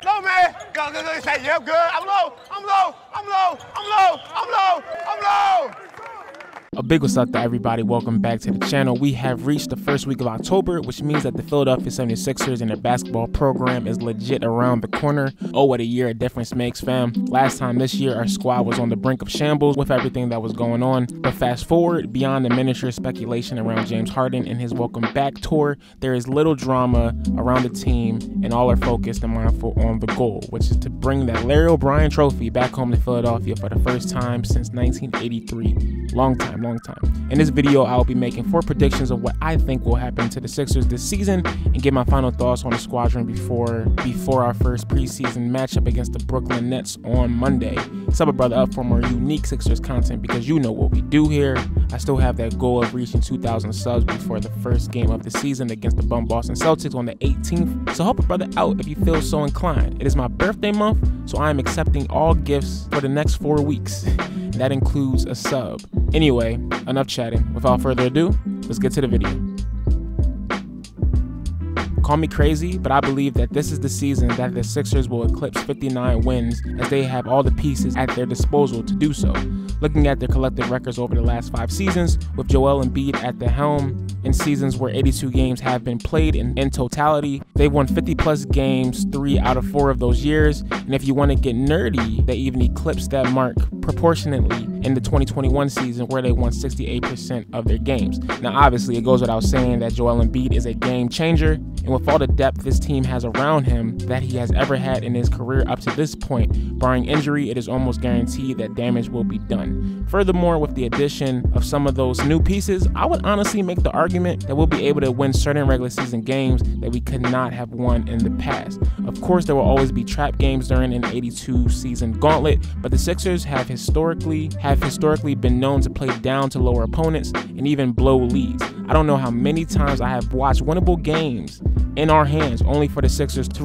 Low, man. Go. Say, yep, good. I'm low. A big what's up to everybody. Welcome back to the channel. We have reached the first week of October, which means that the Philadelphia 76ers and their basketball program is legit around the corner. Oh, what a year a difference makes, fam. Last time this year, our squad was on the brink of shambles with everything that was going on. But fast forward, beyond the miniature speculation around James Harden and his welcome back tour, there is little drama around the team, and all are focused and mindful on the goal, which is to bring that Larry O'Brien trophy back home to Philadelphia for the first time since 1983. Long time. In this video, I'll be making 4 predictions of what I think will happen to the Sixers this season and give my final thoughts on the squadron before our first preseason matchup against the Brooklyn Nets on Monday. Sub a brother up for more unique Sixers content because you know what we do here. I still have that goal of reaching 2,000 subs before the first game of the season against the bum Boston Celtics on the 18th. So help a brother out if you feel so inclined. It is my birthday month, so I am accepting all gifts for the next 4 weeks. That includes a sub. Anyway, enough chatting. Without further ado, let's get to the video. Call me crazy, but I believe that this is the season that the Sixers will eclipse 59 wins as they have all the pieces at their disposal to do so. Looking at their collective records over the last 5 seasons, with Joel Embiid at the helm, in seasons where 82 games have been played in totality, they've won 50+ games 3 out of 4 of those years, and if you want to get nerdy, they even eclipsed that mark proportionately in the 2021 season where they won 68% of their games. Now obviously it goes without saying that Joel Embiid is a game changer, and with all the depth this team has around him that he has ever had in his career up to this point, barring injury, it is almost guaranteed that damage will be done. Furthermore, with the addition of some of those new pieces, I would honestly make the argument that we'll be able to win certain regular season games that we could not have won in the past. Of course, there will always be trap games during an 82 season gauntlet, but the Sixers have historically been known to play down to lower opponents and even blow leads. I don't know how many times I have watched winnable games in our hands only for the Sixers to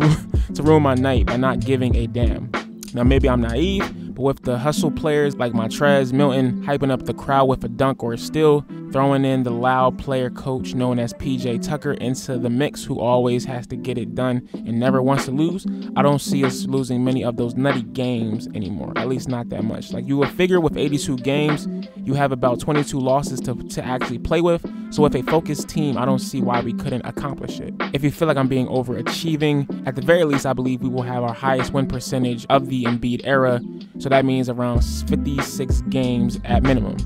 ruin my night by not giving a damn. Now maybe I'm naive, but with the hustle players like Montrez, Milton hyping up the crowd with a dunk or a steal, throwing in the loud player coach known as PJ Tucker into the mix who always has to get it done and never wants to lose, I don't see us losing many of those nutty games anymore, at least not that much. Like you would figure with 82 games, you have about 22 losses to actually play with, so with a focused team, I don't see why we couldn't accomplish it. If you feel like I'm being overachieving, at the very least, I believe we will have our highest win percentage of the Embiid era, so that means around 56 games at minimum.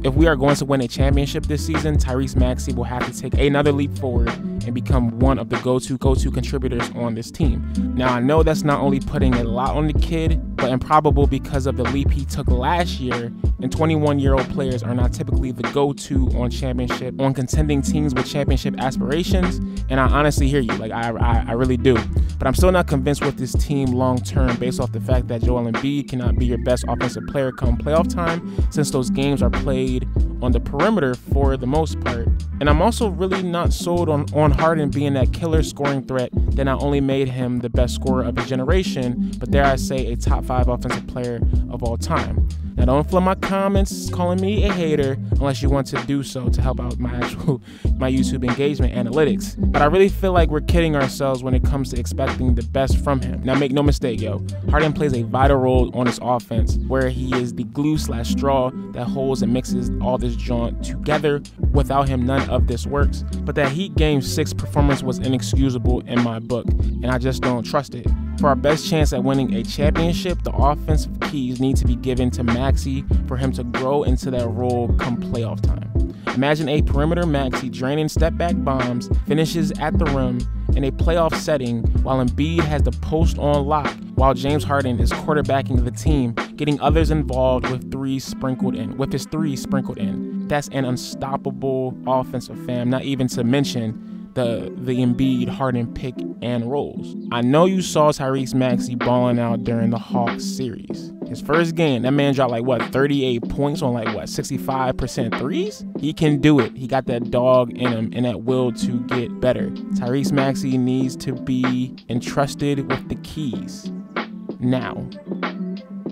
If we are going to win a championship this season, Tyrese Maxi will have to take another leap forward and become one of the go-to contributors on this team. Now, I know that's not only putting a lot on the kid, but improbable because of the leap he took last year, and 21-year-old players are not typically the go-to on contending teams with championship aspirations, and I honestly hear you, like I really do. But I'm still not convinced with this team long-term based off the fact that Joel Embiid cannot be your best offensive player come playoff time, since those games are played on the perimeter for the most part. And I'm also really not sold on Harden being that killer scoring threat that not only made him the best scorer of his generation, but dare I say a top 5 offensive player of all time. Now don't flood my comments calling me a hater unless you want to do so to help out my YouTube engagement analytics. But I really feel like we're kidding ourselves when it comes to expecting the best from him. Now make no mistake, yo, Harden plays a vital role on his offense where he is the glue/straw that holds and mixes all this joint together. Without him, none of this works. But that Heat Game 6 performance was inexcusable in my book, and I just don't trust it. For our best chance at winning a championship, the offensive keys need to be given to Maxi for him to grow into that role come playoff time. Imagine a perimeter Maxi draining step-back bombs, finishes at the rim in a playoff setting while Embiid has the post on lock, while James Harden is quarterbacking the team, getting others involved with his 3 sprinkled in. That's an unstoppable offensive, fam, not even to mention the Embiid Harden pick and rolls. I know you saw Tyrese Maxi balling out during the Hawks series. His first game, that man dropped like what, 38 points on like what, 65% threes? He can do it. He got that dog in him and that will to get better. Tyrese Maxi needs to be entrusted with the keys now.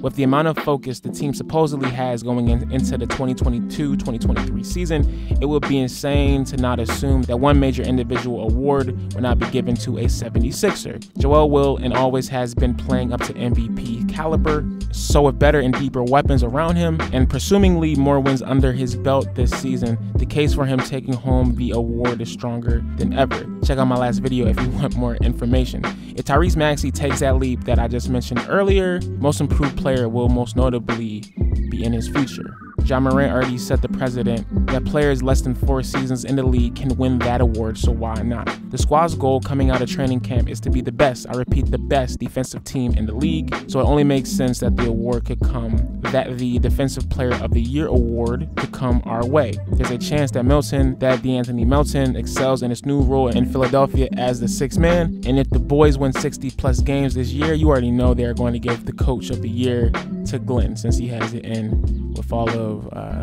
With the amount of focus the team supposedly has going into the 2022-2023 season, it would be insane to not assume that one major individual award will not be given to a 76er. Joel will and always has been playing up to MVP caliber, so with better and deeper weapons around him, and presumably more wins under his belt this season, the case for him taking home the award is stronger than ever. Check out my last video if you want more information. If Tyrese Maxi takes that leap that I just mentioned earlier, most improved player will most notably be in his future. Ja Morant already set the precedent that players less than 4 seasons in the league can win that award, so why not? The squad's goal coming out of training camp is to be the best, I repeat, the best defensive team in the league, so it only makes sense that the award could come, that the Defensive Player of the Year award could come our way. There's a chance that D'Anthony Melton excels in his new role in Philadelphia as the 6th man, and if the boys win 60+ games this year, you already know they're going to give the Coach of the Year to Glenn, since he has it in with all of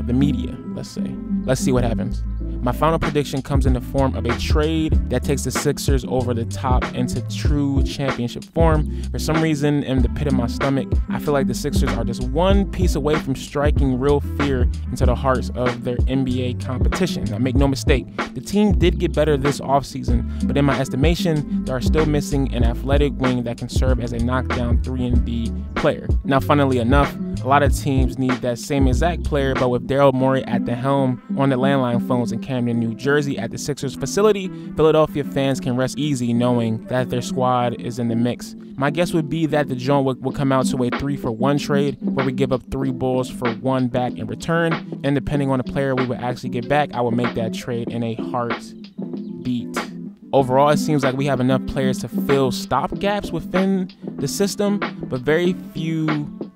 the media, let's say. Let's see what happens. My final prediction comes in the form of a trade that takes the Sixers over the top into true championship form. For some reason, in the pit of my stomach, I feel like the Sixers are just one piece away from striking real fear into the hearts of their NBA competition. Now, make no mistake, the team did get better this offseason, but in my estimation, they are still missing an athletic wing that can serve as a knockdown 3-and-D player. Now, funnily enough, a lot of teams need that same exact player, but with Daryl Morey at the helm on the landline phones in Camden, New Jersey at the Sixers facility, Philadelphia fans can rest easy knowing that their squad is in the mix. My guess would be that the joint will come out to a 3-for-1 trade where we give up 3 Bulls for 1 back in return, and depending on the player we would actually get back, I will make that trade in a heartbeat. Overall, it seems like we have enough players to fill stop gaps within the system, but very few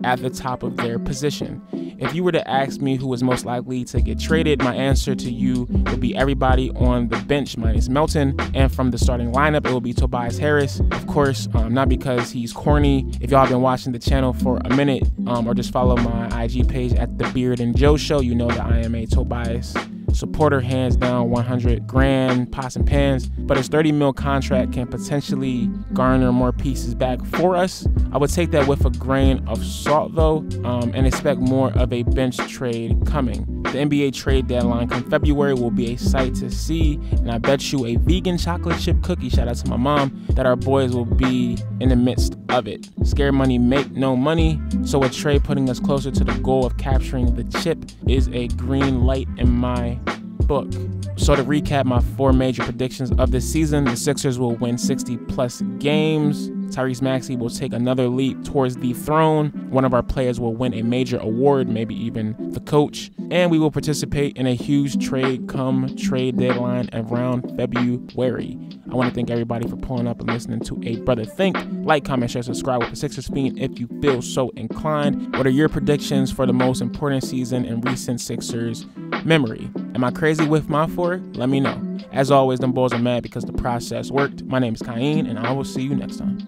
at the top of their position. If you were to ask me who is most likely to get traded, my answer to you would be everybody on the bench minus Melton, and from the starting lineup, it will be Tobias Harris. Of course, not because he's corny. If y'all have been watching the channel for a minute, or just follow my IG page at The Beard and Joe Show, you know that I am a Tobias supporter, hands down, 100 grand, pots and pans, but his 30 mil contract can potentially garner more pieces back for us. I would take that with a grain of salt though, and expect more of a bench trade coming. The NBA trade deadline come February will be a sight to see, and I bet you a vegan chocolate chip cookie, shout out to my mom, that our boys will be in the midst of it. Scare money make no money, so a trade putting us closer to the goal of capturing the chip is a green light in my book. So to recap my 4 major predictions of this season, the Sixers will win 60+ games. Tyrese Maxi will take another leap towards the throne. One of our players will win a major award, maybe even the coach. And we will participate in a huge trade come trade deadline around February. I want to thank everybody for pulling up and listening to A Brother Think. Like, comment, share, subscribe with the Sixers Fiend if you feel so inclined. What are your predictions for the most important season in recent Sixers memory? Am I crazy with my 4? Let me know. As always, them Bulls are mad because the process worked. My name is Cain, and I will see you next time.